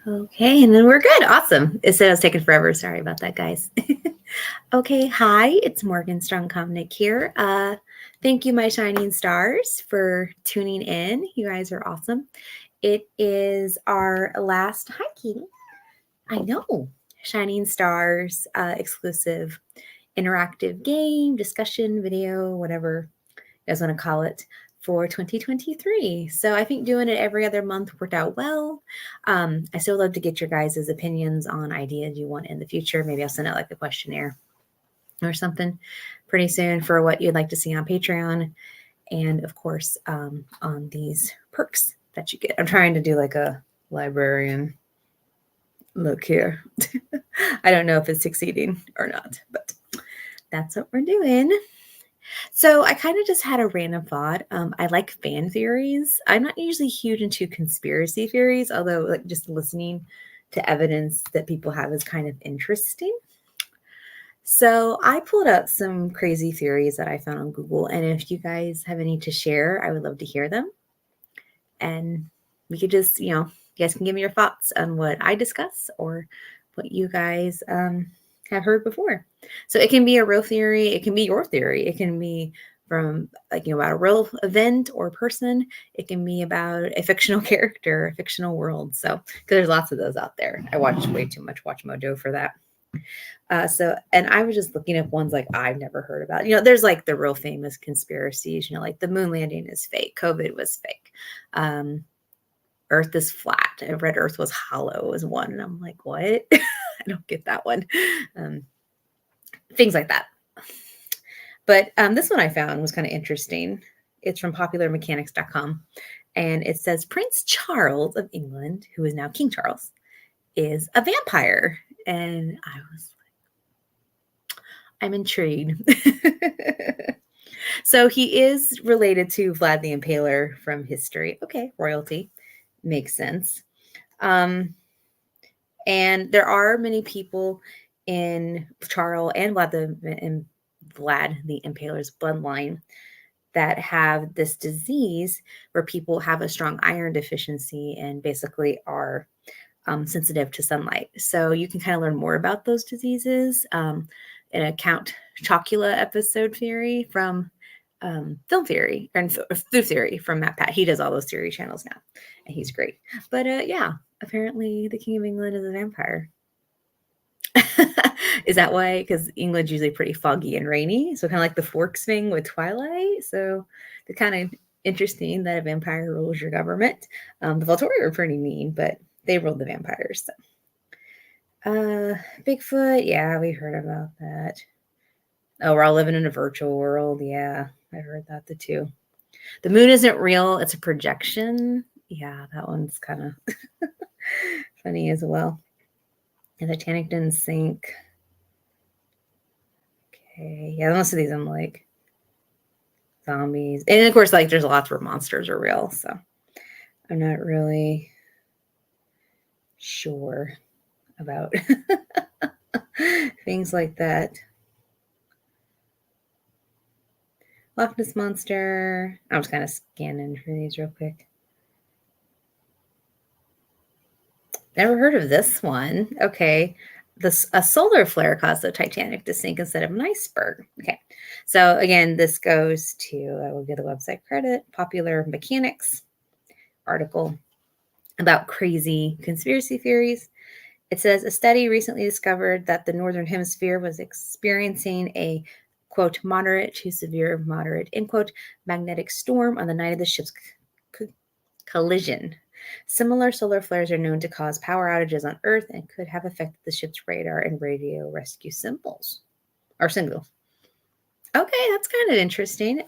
Okay, and then we're good. Awesome. It said it was taking forever. Sorry about that, guys. Okay, hi, it's Morgan Strong Komnick here. Thank you, my shining stars, for tuning in. You guys are awesome. It is our last hiking. I know, Shining Stars exclusive interactive game, discussion, video, whatever you guys want to call it, for 2023. So I think doing it every other month worked out well. I still love to get your guys' opinions on ideas you want in the future. Maybe I'll send out like a questionnaire or something pretty soon for what you'd like to see on Patreon. And of course, on these perks that you get. I'm trying to do like a librarian look here. I don't know if it's succeeding or not, but that's what we're doing. So I kind of just had a random thought. I like fan theories. I'm not usually huge into conspiracy theories, although like just listening to evidence that people have is kind of interesting. So I pulled up some crazy theories that I found on Google, and if you guys have any to share, I would love to hear them. And we could just, you guys can give me your thoughts on what I discuss or what you guys have heard before. So it can be a real theory. It can be your theory. It can be from about a real event or person. It can be about a fictional character, a fictional world. So, because there's lots of those out there. I watched way too much Watch Mojo for that. And I was just looking up ones like I've never heard about. There's like the real famous conspiracies, like the moon landing is fake, COVID was fake, Earth is flat. I read Earth was hollow as one, and I'm like, what? I don't get that one. Things like that. But this one I found was kind of interesting. It's from popularmechanics.com, and it says Prince Charles of England, who is now King Charles, is a vampire. And I was like, I'm intrigued. So he is related to Vlad the Impaler from history. Okay, royalty. Makes sense. And there are many people in Charles and Vlad the Impaler's bloodline that have this disease where people have a strong iron deficiency and basically are sensitive to sunlight. So you can kind of learn more about those diseases in a Count Chocula episode theory from Film Theory and Food Theory from Matt Pat. He does all those theory channels now, and he's great. But yeah, apparently the King of England is a vampire. Is that why? Because England's usually pretty foggy and rainy, so kind of like the Forks thing with Twilight. So it's kind of interesting that a vampire rules your government. The Volturi are pretty mean, but they ruled the vampires. So. Bigfoot, yeah, we heard about that. Oh, we're all living in a virtual world. Yeah, I heard that too. The moon isn't real; it's a projection. Yeah, that one's kind of funny as well. And the Titanic didn't sink. Okay, yeah, most of these I'm like zombies, and of course, like there's lots where monsters are real. So I'm not really sure about things like that. Loch Ness Monster. I'm just kind of scanning for these real quick. Never heard of this one. Okay. A solar flare caused the Titanic to sink instead of an iceberg. Okay. So again, this goes to, I will give the website credit, Popular Mechanics article about crazy conspiracy theories. It says a study recently discovered that the Northern Hemisphere was experiencing a quote, moderate to severe, moderate, end quote, magnetic storm on the night of the ship's collision. Similar solar flares are known to cause power outages on Earth and could have affected the ship's radar and radio rescue signals. Okay, that's kind of interesting.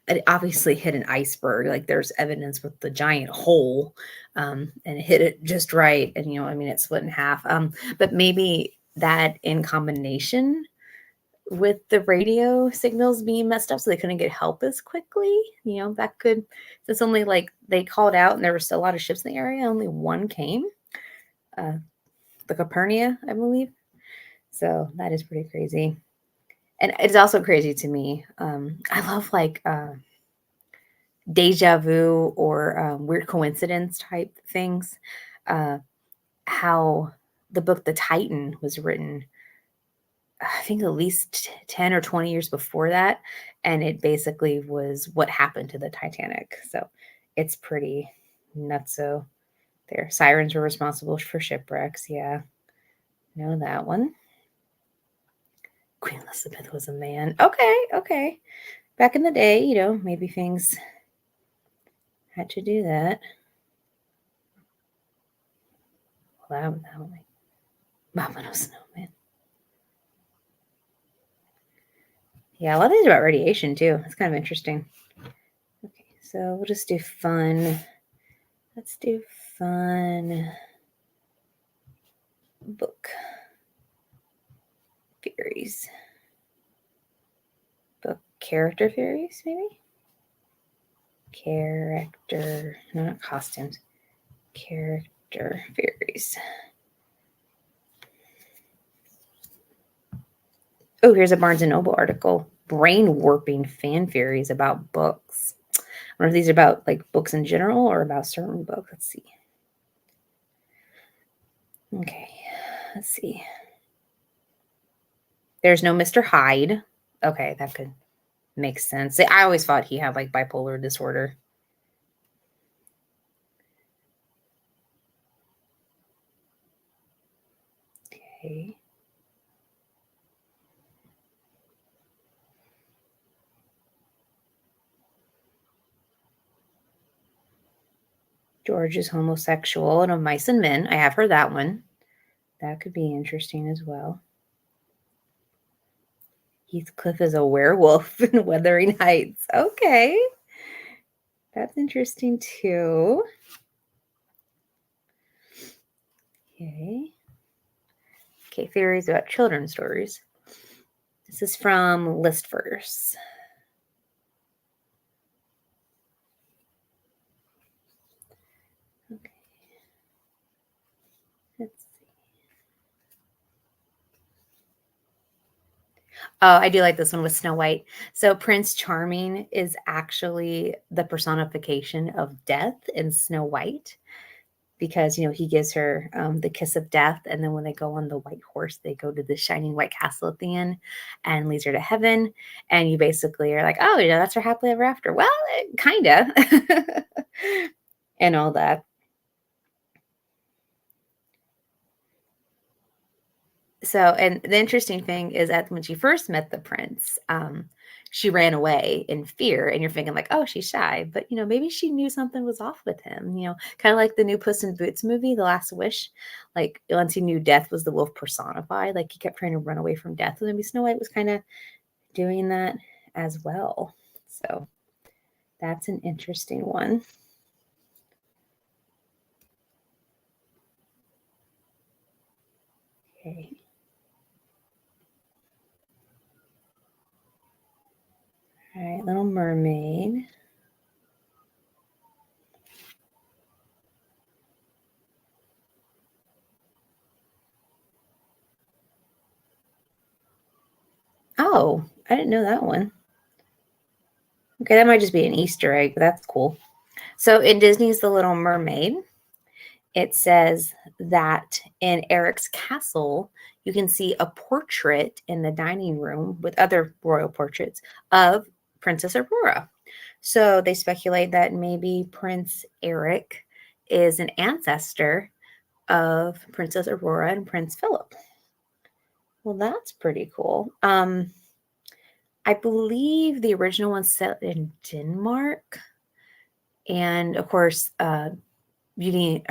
It obviously hit an iceberg. Like there's evidence with the giant hole, and it hit it just right. And it split in half. But maybe that in combination with the radio signals being messed up, so they couldn't get help as quickly. That could. It's only like they called out, and there were still a lot of ships in the area. Only one came, the Copernia, I believe. So that is pretty crazy. And it's also crazy to me. I love like deja vu or weird coincidence type things. Uh, how the book The Titan was written, I think at least 10 or 20 years before that. And it basically was what happened to the Titanic. So it's pretty nutso there. Sirens were responsible for shipwrecks. Yeah, know that one. Queen Elizabeth was a man. Okay, okay. Back in the day, maybe things had to do that. Well, that would Mama No Snowman. Yeah, a lot of things about radiation too. It's kind of interesting. Okay, so we'll just do fun. Let's do fun book theories. Book character theories, maybe? Character, no, not costumes. Character theories. Oh, here's a Barnes & Noble article. Brain warping fan theories about books. I wonder if these are about like books in general or about certain books. Let's see. Okay, let's see. There's no Mr. Hyde. Okay, that could make sense. I always thought he had like bipolar disorder. Okay. George is homosexual and of Mice and Men. I have heard that one. That could be interesting as well. Heathcliff is a werewolf in Wuthering Heights. Okay. That's interesting too. Okay. Okay, theories about children's stories. This is from Listverse. Okay. Let's see. Oh, I do like this one with Snow White. So Prince Charming is actually the personification of death in Snow White because, he gives her the kiss of death. And then when they go on the white horse, they go to the shining white castle at the end and leads her to heaven. And you basically are like, oh, that's her happily ever after. Well, kind of. And all that. So, and the interesting thing is that when she first met the prince, she ran away in fear, and you're thinking like, oh, she's shy, but maybe she knew something was off with him. Kind of like the new Puss in Boots movie, The Last Wish. Like once he knew death was the wolf personified, like he kept trying to run away from death. And maybe Snow White was kind of doing that as well. So that's an interesting one. Okay. All right, Little Mermaid. Oh, I didn't know that one. Okay, that might just be an Easter egg, but that's cool. So in Disney's The Little Mermaid, it says that in Eric's castle, you can see a portrait in the dining room with other royal portraits of Princess Aurora. So they speculate that maybe Prince Eric is an ancestor of Princess Aurora and Prince Philip. Well, that's pretty cool. I believe the original one's set in Denmark. And of course, Sleeping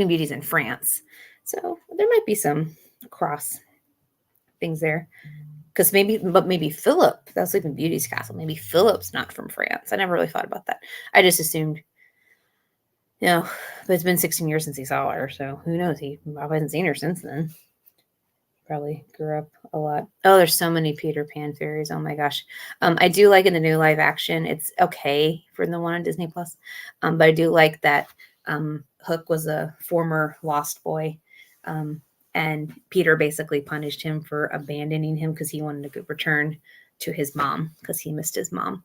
Beauty's in France. So there might be some cross things there. Because maybe Philip, that's Sleeping Beauty's castle. Maybe Philip's not from France. I never really thought about that. I just assumed, but it's been 16 years since he saw her. So who knows? He probably hasn't seen her since then. Probably grew up a lot. Oh, there's so many Peter Pan theories. Oh my gosh. I do like in the new live action, it's okay for the one on Disney Plus. But I do like that Hook was a former lost boy. And Peter basically punished him for abandoning him because he wanted to return to his mom because he missed his mom.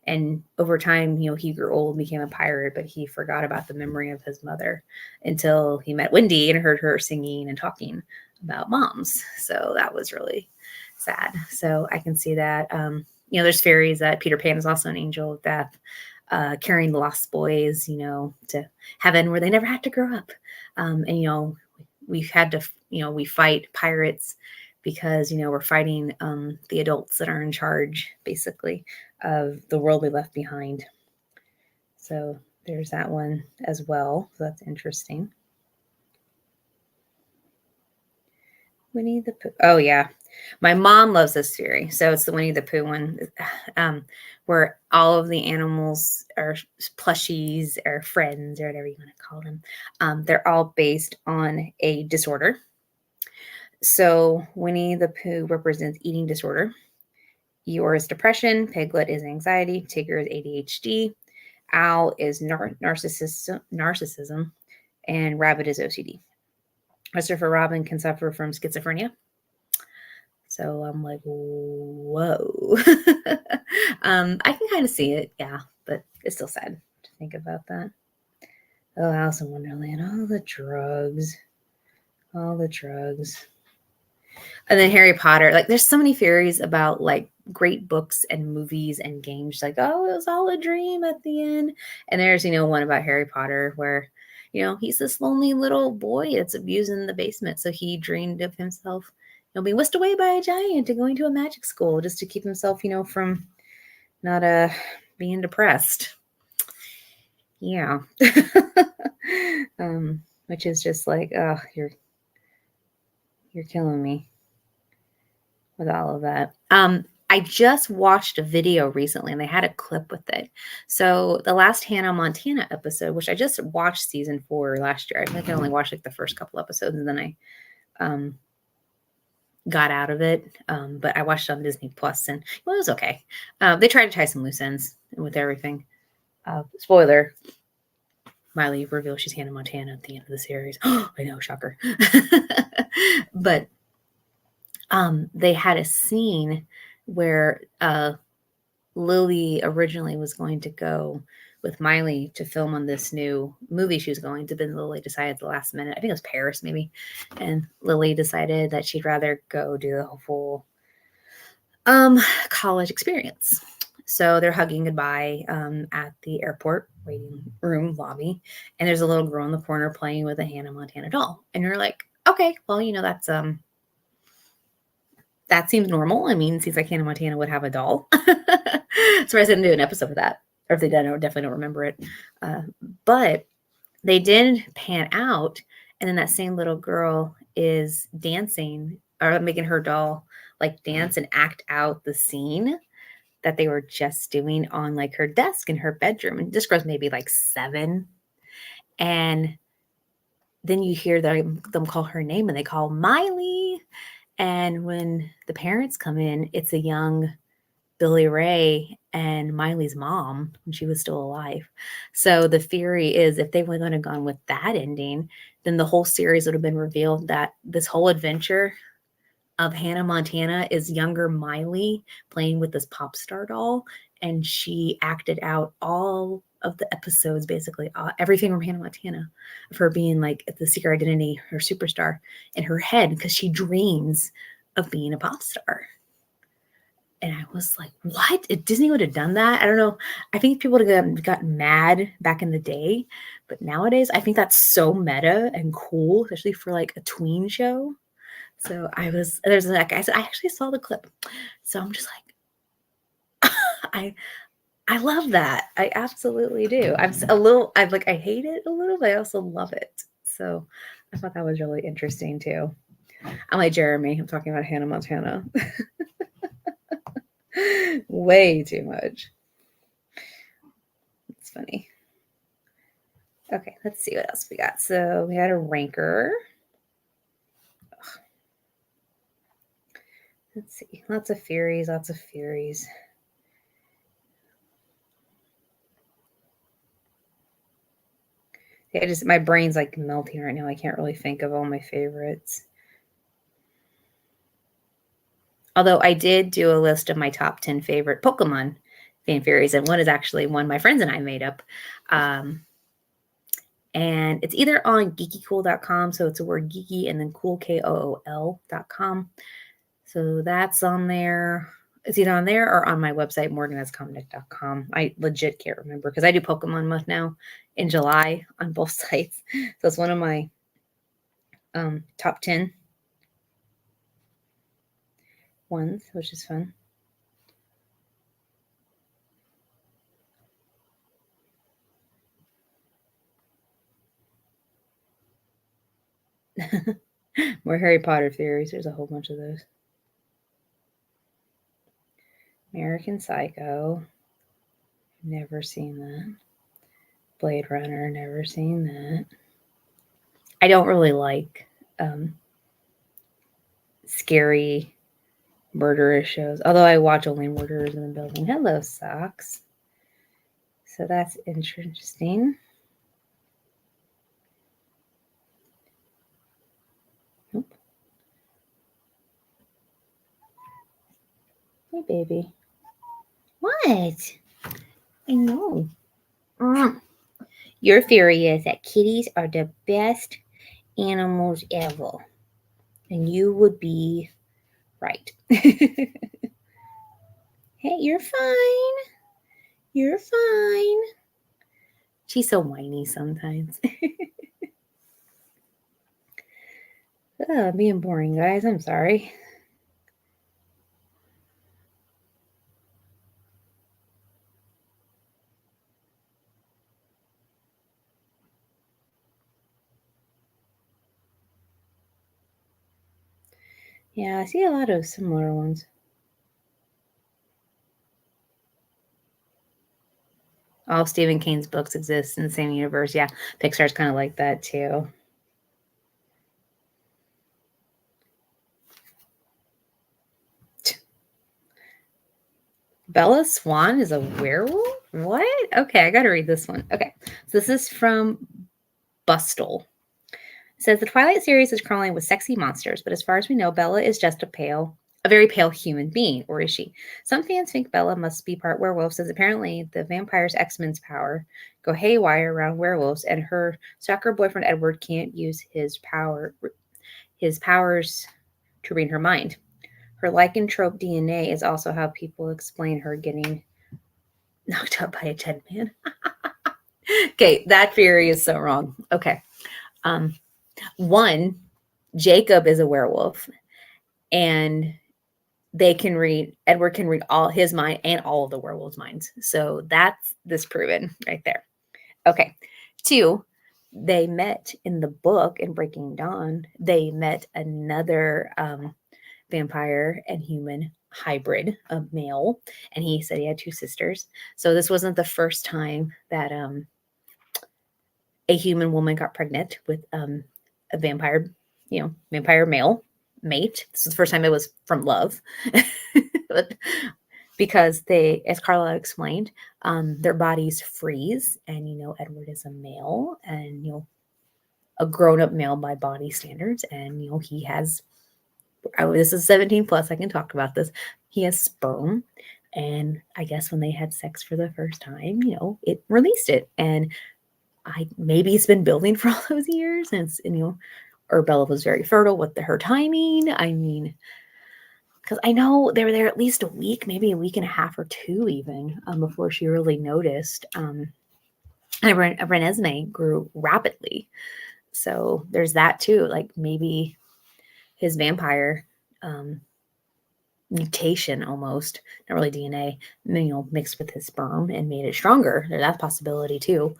And over time, he grew old and became a pirate, but he forgot about the memory of his mother until he met Wendy and heard her singing and talking about moms. So that was really sad. So I can see that. There's fairies that Peter Pan is also an angel of death, carrying the lost boys, to heaven where they never had to grow up. And we had to, we fight pirates because, we're fighting the adults that are in charge, basically, of the world we left behind. So there's that one as well. So that's interesting. Winnie the Pooh. Oh, yeah. My mom loves this theory. So it's the Winnie the Pooh one, where all of the animals are plushies or friends or whatever you want to call them. They're all based on a disorder. So Winnie the Pooh represents eating disorder. Eeyore is depression. Piglet is anxiety. Tigger is ADHD. Owl is narcissism. And Rabbit is OCD. Christopher Robin can suffer from schizophrenia. So I'm like, whoa. I can kind of see it, yeah, but it's still sad to think about that. Oh, Alice in Wonderland, all the drugs. And then Harry Potter, like there's so many theories about like great books and movies and games, like, oh, it was all a dream at the end. And there's, one about Harry Potter where, he's this lonely little boy that's abused in the basement. So he dreamed of himself, being whisked away by a giant and going to a magic school just to keep himself, from not being depressed. Yeah. Which is just like, oh, you're killing me with all of that. I just watched a video recently and they had a clip with it. So the last Hannah Montana episode, which I just watched season 4 last year. I think I only watched like the first couple episodes and then I got out of it. But I watched it on Disney Plus and it was okay. They tried to tie some loose ends with everything. Spoiler. Miley reveals she's Hannah Montana at the end of the series. I know, shocker. But they had a scene where Lily originally was going to go with Miley to film on this new movie she was going to, but Lily decided at the last minute, I think it was Paris maybe, and Lily decided that she'd rather go do the full college experience. So they're hugging goodbye at the airport waiting room lobby, and there's a little girl in the corner playing with a Hannah Montana doll, and you're like, okay, well, that's that seems normal. I mean, it seems like Hannah Montana would have a doll. So I didn't do an episode of that. Or if they did, I definitely don't remember it. But they did pan out. And then that same little girl is dancing or making her doll like dance and act out the scene that they were just doing on like her desk in her bedroom. And this girl's maybe like 7. And then you hear them call her name and they call Miley. And when the parents come in, it's a young Billy Ray and Miley's mom when she was still alive. So the theory is if they would have gone with that ending, then the whole series would have been revealed that this whole adventure of Hannah Montana is younger Miley playing with this pop star doll. And she acted out all of the episodes, basically everything from Hannah Montana, of her being like the secret identity, her superstar in her head, because she dreams of being a pop star. And I was like, what? If Disney would have done that? I don't know. I think people would have gotten mad back in the day. But nowadays, I think that's so meta and cool, especially for like a tween show. So there's that guy. I actually saw the clip. So I'm just like, I love that. I absolutely do. I hate it a little, but I also love it. So I thought that was really interesting too. I'm like Jeremy. I'm talking about Hannah Montana. Way too much. It's funny. Okay, let's see what else we got. So we had a ranker. Ugh. Let's see. Lots of Furies. Yeah, my brain's like melting right now. I can't really think of all my favorites. Although I did do a list of my top 10 favorite Pokemon fan theories, and one is actually one my friends and I made up. And it's either on geekycool.com, so it's a word geeky and then cool, KOOL.com. So that's on there. It's either on there or on my website, morganascomnic.com. I legit can't remember because I do Pokemon month now in July on both sites. So it's one of my top 10 ones, which is fun. More Harry Potter theories. There's a whole bunch of those. American Psycho. Never seen that. Blade Runner. Never seen that. I don't really like scary murderous shows, although I watch only Murderers in the Building. Hello, Socks. So that's interesting. Nope. Hey, baby. What? I know. Your theory is that kitties are the best animals ever. And you would be right. Hey, you're fine. You're fine. She's so whiny sometimes. Being boring, guys. I'm sorry. Yeah, I see a lot of similar ones. All of Stephen King's books exist in the same universe. Yeah, Pixar's kind of like that too. Bella Swan is a werewolf? What? Okay, I got to read this one. Okay, so this is from Bustle. It says the Twilight series is crawling with sexy monsters, but as far as we know, Bella is just a very pale human being, or is she? Some fans think Bella must be part werewolf, since apparently the vampire's X-Men's power go haywire around werewolves, and her stalker boyfriend Edward can't use his powers to read her mind. Her lycanthrope DNA is also how people explain her getting knocked out by a dead man. Okay, that theory is so wrong. Okay. One, Jacob is a werewolf, and Edward can read all his mind and all of the werewolves' minds. So that's disproven right there. Okay. Two, they met in the book in Breaking Dawn. They met another vampire and human hybrid, a male, and he said he had two sisters. So this wasn't the first time that a human woman got pregnant with a vampire, vampire male mate. This is the first time it was from love. But because they, as Carla explained, their bodies freeze, and Edward is a male, and a grown-up male by body standards, and he has, this is 17 plus, I can talk about this, he has sperm, and I guess when they had sex for the first time, it released it, and maybe it's been building for all those years, and or Bella was very fertile with her timing. I mean, because I know they were there at least a week, maybe a week and a half or two even, before she really noticed. And Renesmee grew rapidly. So there's that too. Like maybe his vampire mutation, almost, not really DNA, mixed with his sperm and made it stronger. There's that possibility too.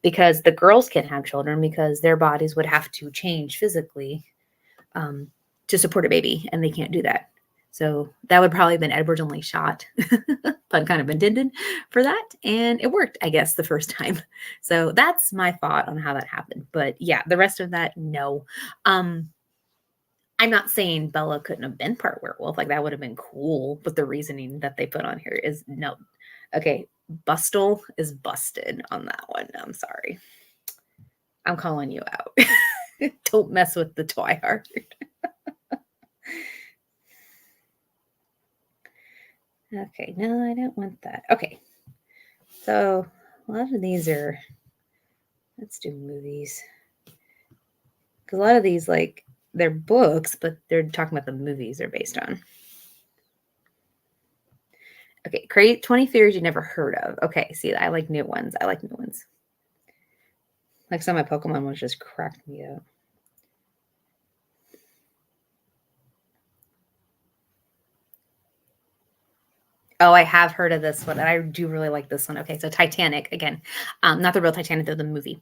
Because the girls can't have children because their bodies would have to change physically to support a baby, and they can't do that. So that would probably have been Edward's only shot, pun kind of intended, for that. And it worked, I guess, the first time. So that's my thought on how that happened. But yeah, the rest of that, no. I'm not saying Bella couldn't have been part werewolf. Like, that would have been cool. But the reasoning that they put on here is no. Okay, Bustle is busted on that one. I'm sorry. I'm calling you out. Don't mess with the Twilight. Okay, no, I don't want that. Okay, so a lot of these are, let's do movies. Because a lot of these, like, they're books, but they're talking about the movies they're based on. Okay, create 20 theories you never heard of. Okay, see, I like new ones. I like new ones. Like some of my Pokemon ones just cracked me up. Oh, I have heard of this one, and I do really like this one. Okay, so Titanic again, not the real Titanic, though the movie.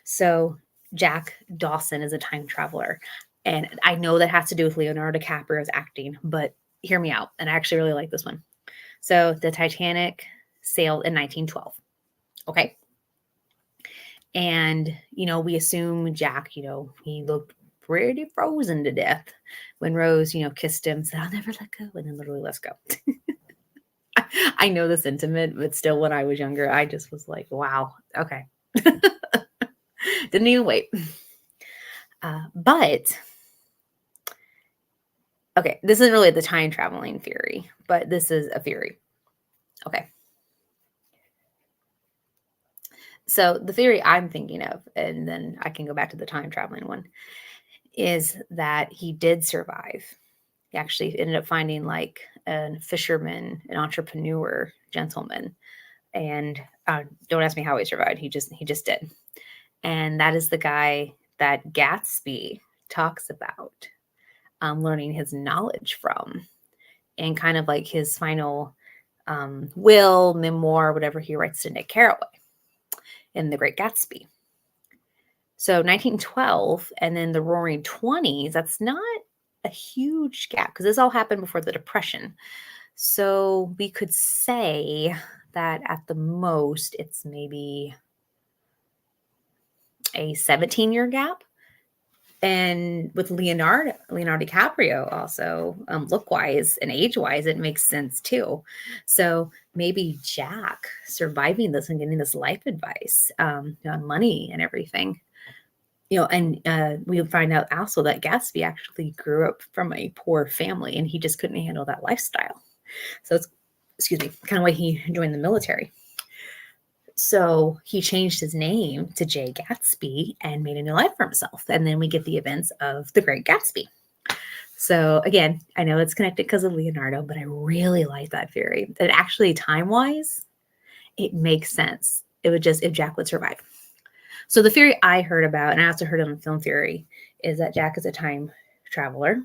So Jack Dawson is a time traveler, and I know that has to do with Leonardo DiCaprio's acting, but hear me out, and I actually really like this one. So the Titanic sailed in 1912. Okay, and we assume Jack, he looked pretty frozen to death when Rose, kissed him, said, "I'll never let go," and then literally let's go. I know the sentiment, but still, when I was younger, I just was like, wow, okay. Didn't even wait. But, okay, this isn't really the time traveling theory, but this is a theory. Okay. So, the theory I'm thinking of, and then I can go back to the time traveling one, is that he did survive. He actually ended up finding like a fisherman, an entrepreneur gentleman, and don't ask me how he survived. He just did, and that is the guy that Gatsby talks about learning his knowledge from, and kind of like his final will, memoir, whatever he writes to Nick Carraway in The Great Gatsby. So 1912 and then the Roaring 20s, that's not a huge gap because this all happened before the Depression. So we could say that at the most, it's maybe a 17-year gap. And with Leonardo DiCaprio also, look-wise and age-wise, it makes sense too. So maybe Jack surviving this and getting this life advice on money and everything. And we find out also that Gatsby actually grew up from a poor family and he just couldn't handle that lifestyle. So it's, excuse me, kind of why he joined the military. So he changed his name to Jay Gatsby and made a new life for himself. And then we get the events of The Great Gatsby. So again, I know it's connected because of Leonardo, but I really like that theory. That actually, time-wise, it makes sense. It would just, if Jack would survive. So the theory I heard about, and I also heard it on film theory, is that Jack is a time traveler.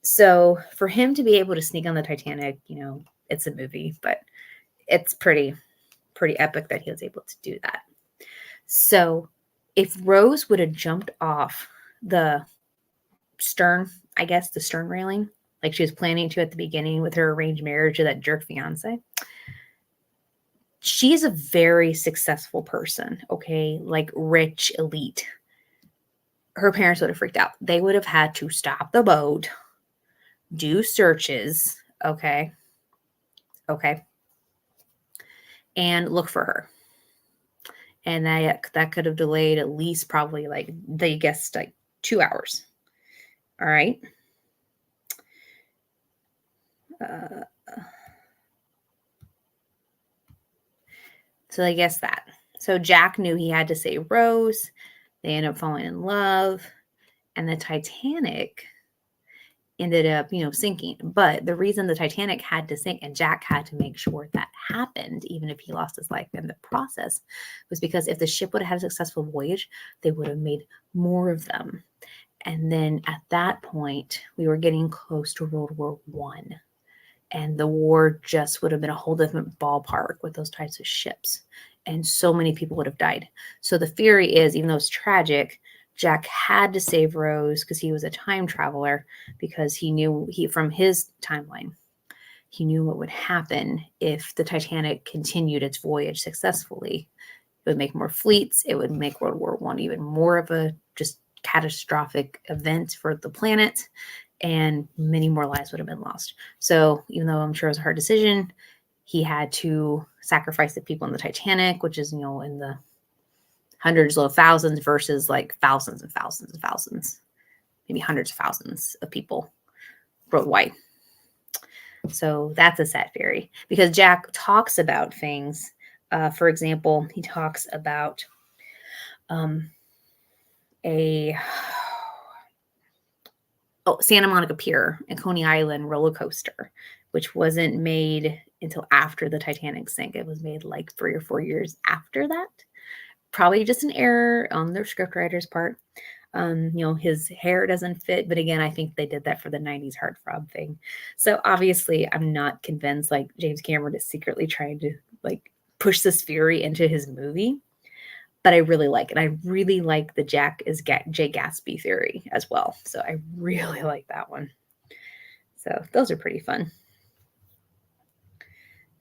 So for him to be able to sneak on the Titanic, it's a movie, but it's pretty epic that he was able to do that. So if Rose would have jumped off the stern, I guess the stern railing, like she was planning to at the beginning with her arranged marriage to that jerk fiance, she's a very successful person, okay? Like rich, elite. Her parents would have freaked out. They would have had to stop the boat, do searches, okay? Okay. And look for her. And that could have delayed at least probably like, they guessed like 2 hours. All right. So I guess that. So Jack knew he had to save Rose. They ended up falling in love. And the Titanic ended up, sinking. But the reason the Titanic had to sink and Jack had to make sure that happened, even if he lost his life in the process, was because if the ship would have had a successful voyage, they would have made more of them. And then at that point, we were getting close to World War I. And the war just would have been a whole different ballpark with those types of ships. And so many people would have died. So the theory is, even though it's tragic, Jack had to save Rose because he was a time traveler, because he knew from his timeline, he knew what would happen if the Titanic continued its voyage successfully. It would make more fleets. It would make World War I even more of a just catastrophic event for the planet, and many more lives would have been lost. So even though I'm sure it was a hard decision, he had to sacrifice the people in the Titanic, which is, in the hundreds, low thousands versus like thousands and thousands and thousands, maybe hundreds of thousands of people worldwide. So that's a set theory because Jack talks about things. For example, he talks about um, a Santa Monica Pier and Coney Island roller coaster, which wasn't made until after the Titanic sank. It was made like 3 or 4 years after that. Probably just an error on their scriptwriter's part. His hair doesn't fit, but again, I think they did that for the 90s heartthrob thing. So obviously, I'm not convinced like James Cameron is secretly trying to like push this theory into his movie, but I really like it. I really like the Jack is Jay Gatsby theory as well. So I really like that one. So those are pretty fun.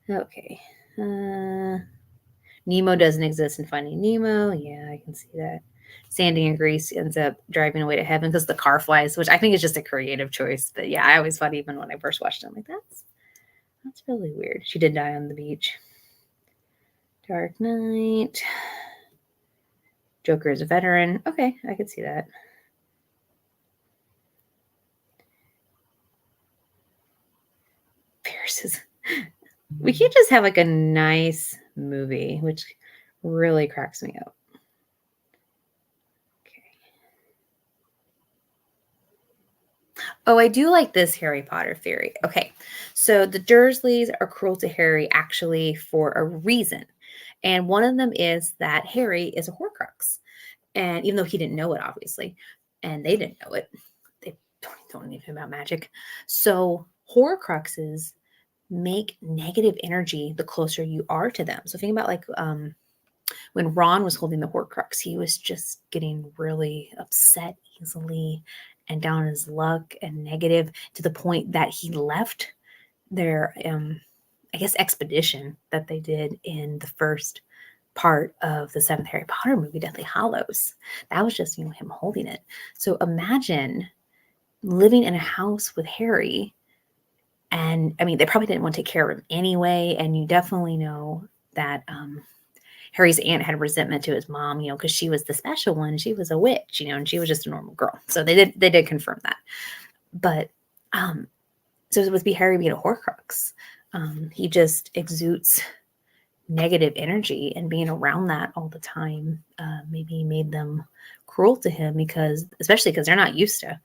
Okay. Nemo doesn't exist in Finding Nemo. Yeah, I can see that. Sandy and Grease ends up driving away to heaven because the car flies, which I think is just a creative choice. But yeah, I always thought even when I first watched it, I'm like, that's really weird. She did die on the beach. Dark Knight. Joker is a veteran. Okay, I could see that. Pierce is. We can't just have like a nice movie, which really cracks me up. Oh, I do like this Harry Potter theory. Okay. So the Dursleys are cruel to Harry actually for a reason. And one of them is that Harry is a Horcrux. And even though he didn't know it, obviously, and they didn't know it, they don't know anything about magic. So Horcruxes make negative energy the closer you are to them. So think about like when Ron was holding the Horcrux, he was just getting really upset easily and down on his luck and negative to the point that he left their, I guess, expedition that they did in the first part of the seventh Harry Potter movie, Deathly Hallows. That was just, him holding it. So imagine living in a house with Harry. And I mean, they probably didn't want to take care of him anyway. And you definitely know that Harry's aunt had resentment to his mom, because she was the special one. She was a witch, and she was just a normal girl. So they did confirm that. But so it would be Harry being a Horcrux. He just exudes negative energy, and being around that all the time maybe made them cruel to him especially because they're not used to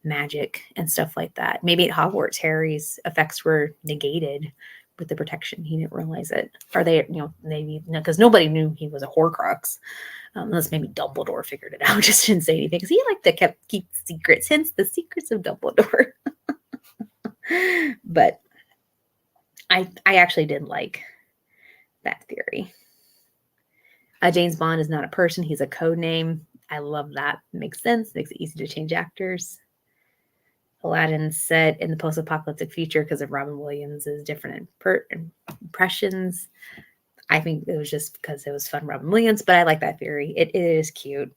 magic and stuff like that. Maybe at Hogwarts, Harry's effects were negated with the protection. He didn't realize it. Or they, maybe, because nobody knew he was a Horcrux. Unless maybe Dumbledore figured it out, just didn't say anything. Because he liked to keep secrets, hence the secrets of Dumbledore. But I actually did like that theory. James Bond is not a person. He's a code name. I love that. Makes sense. Makes it easy to change actors. Aladdin set in the post-apocalyptic future because of Robin Williams' different impressions. I think it was just because it was fun, Robin Williams, but I like that theory. It is cute.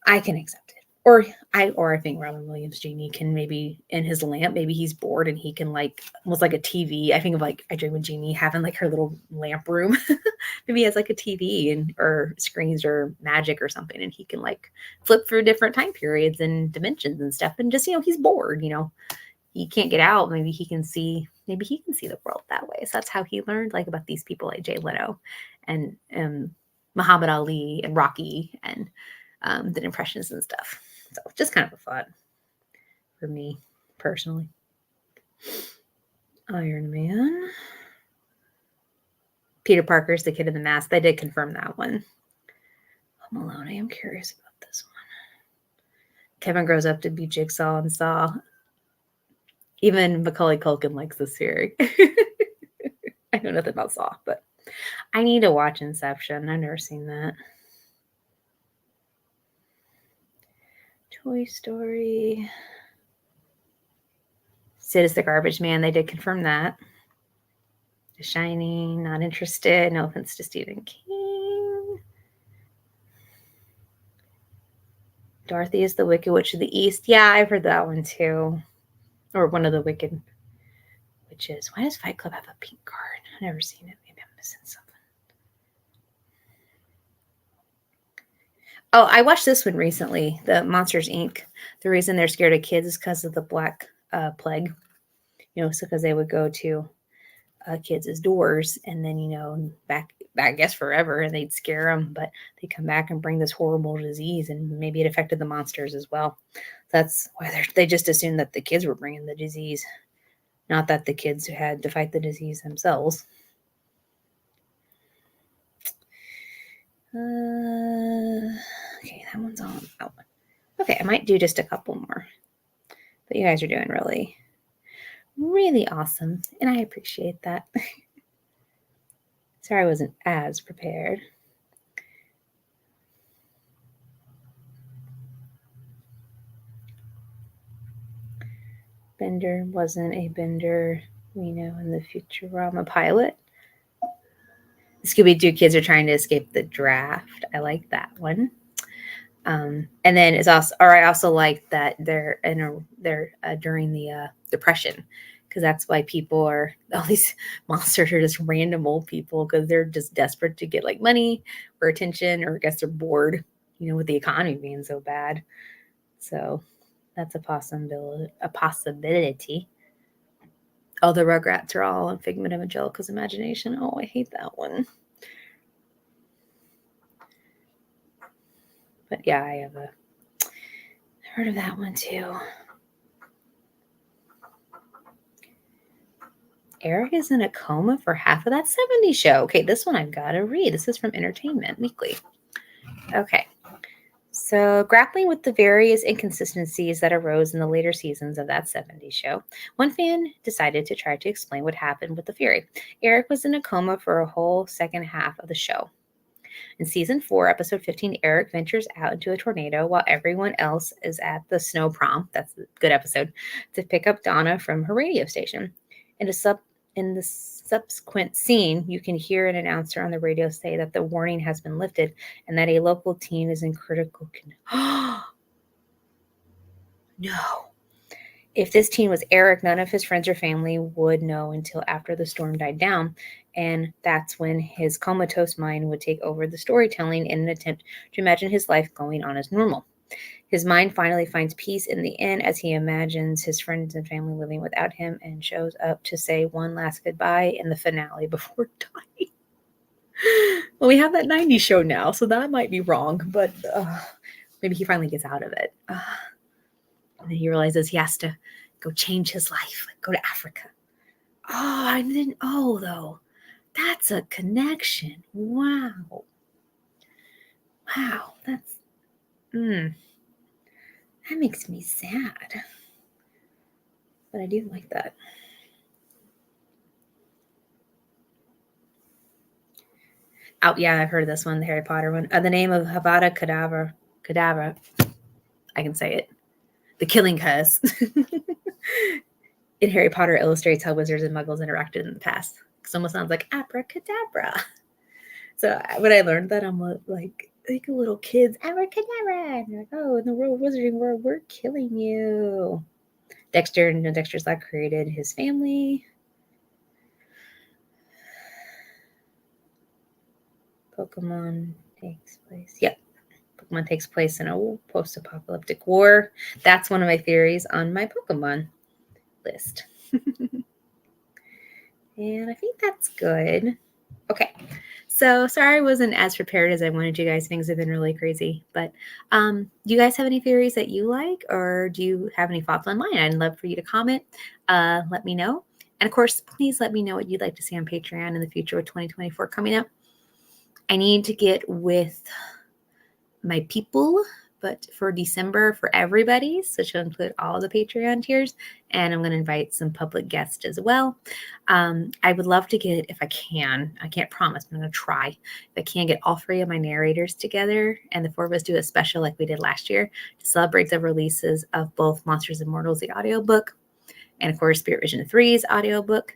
I can accept it. Or I think Robin Williams Genie can maybe in his lamp, maybe he's bored and he can almost like a TV. I think of I Dream of Jeannie having her little lamp room. Maybe he has a TV or screens or magic or something, and he can flip through different time periods and dimensions and stuff. And just he's bored. He can't get out. Maybe he can see the world that way. So that's how he learned about these people like Jay Leno and Muhammad Ali and Rocky and did impressions and stuff. So just kind of a thought for me personally. Iron Man. Peter Parker's the kid in the mask. They did confirm that one. Home Alone. I am curious about this one. Kevin grows up to be Jigsaw and Saw. Even Macaulay Culkin likes this theory. I know nothing about Saw, but I need to watch Inception. I've never seen that. Toy Story. Sid is the garbage man. They did confirm that. The Shining, not interested. No offense to Stephen King. Dorothy is the Wicked Witch of the East. Yeah, I've heard that one too. Or one of the Wicked Witches. Why does Fight Club have a pink card? I've never seen it. Maybe I'm missing something. Oh, I watched this one recently, the Monsters, Inc. The reason they're scared of kids is because of the Black Plague. so because they would go to kids' doors and then, back, I guess forever, and they'd scare them, but they come back and bring this horrible disease, and maybe it affected the monsters as well. That's why they just assumed that the kids were bringing the disease, not that the kids who had to fight the disease themselves. Okay, that one's on. Oh. Okay, I might do just a couple more. But you guys are doing really, really awesome, and I appreciate that. Sorry I wasn't as prepared. Bender wasn't a Bender, we know, in the Futurama pilot. The Scooby-Doo kids are trying to escape the draft. I like that one. And then it's also, or I also like that they're during the Depression, because that's why people are, all these monsters are just random old people because they're just desperate to get like money or attention, or I guess they're bored, with the economy being so bad. So that's a possibility. Oh, the Rugrats are all a figment of Angelica's imagination. Oh, I hate that one. But yeah, I have heard of that one too. Eric is in a coma for half of that 70s show. Okay, this one I've got to read. This is from Entertainment Weekly. Okay. So, grappling with the various inconsistencies that arose in the later seasons of that 70s show, one fan decided to try to explain what happened with the Fury. Eric was in a coma for a whole second half of the show. In season 4, episode 15, Eric ventures out into a tornado while everyone else is at the snow prom. That's a good episode. To pick up Donna from her radio station. In the subsequent scene, you can hear an announcer on the radio say that the warning has been lifted and that a local teen is in critical condition. No. If this teen was Eric, none of his friends or family would know until after the storm died down, and that's when his comatose mind would take over the storytelling in an attempt to imagine his life going on as normal. His mind finally finds peace in the end as he imagines his friends and family living without him and shows up to say one last goodbye in the finale before dying. Well, we have that 90s show now, so that might be wrong, but maybe he finally gets out of it. And then he realizes he has to go change his life, like go to Africa. Oh, I didn't know, though. That's a connection. Wow. Wow, that's... That makes me sad. But I do like that. Oh, yeah, I've heard of this one, the Harry Potter one. The name of Avada Kedavra. I can say it. The Killing Curse. In Harry Potter illustrates how wizards and muggles interacted in the past. It almost sounds like abracadabra. So when I learned that, I'm like little kids, abracadabra. And you're like, oh, in the world wizarding world, we're killing you. Dexter's Lab created his family. Pokemon takes place in a post-apocalyptic war. That's one of my theories on my Pokemon list. And I think that's good. Okay. So sorry I wasn't as prepared as I wanted you guys. Things have been really crazy. But do you guys have any theories that you like, or do you have any thoughts on mine? I'd love for you to comment. Let me know. And of course, please let me know what you'd like to see on Patreon in the future with 2024 coming up. I need to get with my people, but for December for everybody, so she'll include all the Patreon tiers, and I'm going to invite some public guests as well. I would love to get, if I can't promise, but I'm going to try, if I can get all 3 of my narrators together and the 4 of us do a special like we did last year to celebrate the releases of both Monsters and Mortals, the audiobook, and of course Spirit Vision 3's audiobook.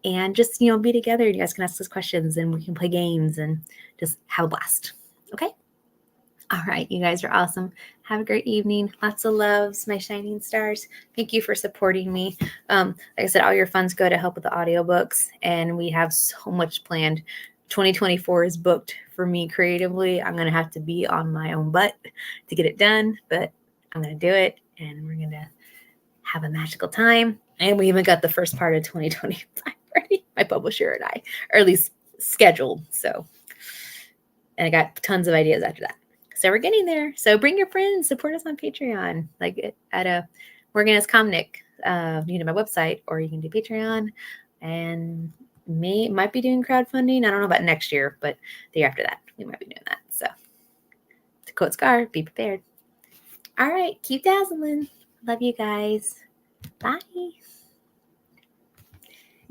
And just, be together. You guys can ask us questions and we can play games and just have a blast. Okay? All right. You guys are awesome. Have a great evening. Lots of loves, my shining stars. Thank you for supporting me. Like I said, all your funds go to help with the audiobooks, and we have so much planned. 2024 is booked for me creatively. I'm going to have to be on my own butt to get it done, but I'm going to do it, and we're going to have a magical time. And we even got the first part of 2025 ready, my publisher and I, or at least scheduled. So, and I got tons of ideas after that. So we're getting there. So bring your friends, support us on Patreon, like at a Morgan S. Komnick, my website, or you can do Patreon, and might be doing crowdfunding. I don't know about next year, but the year after that, we might be doing that. So to quote Scar, be prepared. All right, keep dazzling. Love you guys. Bye.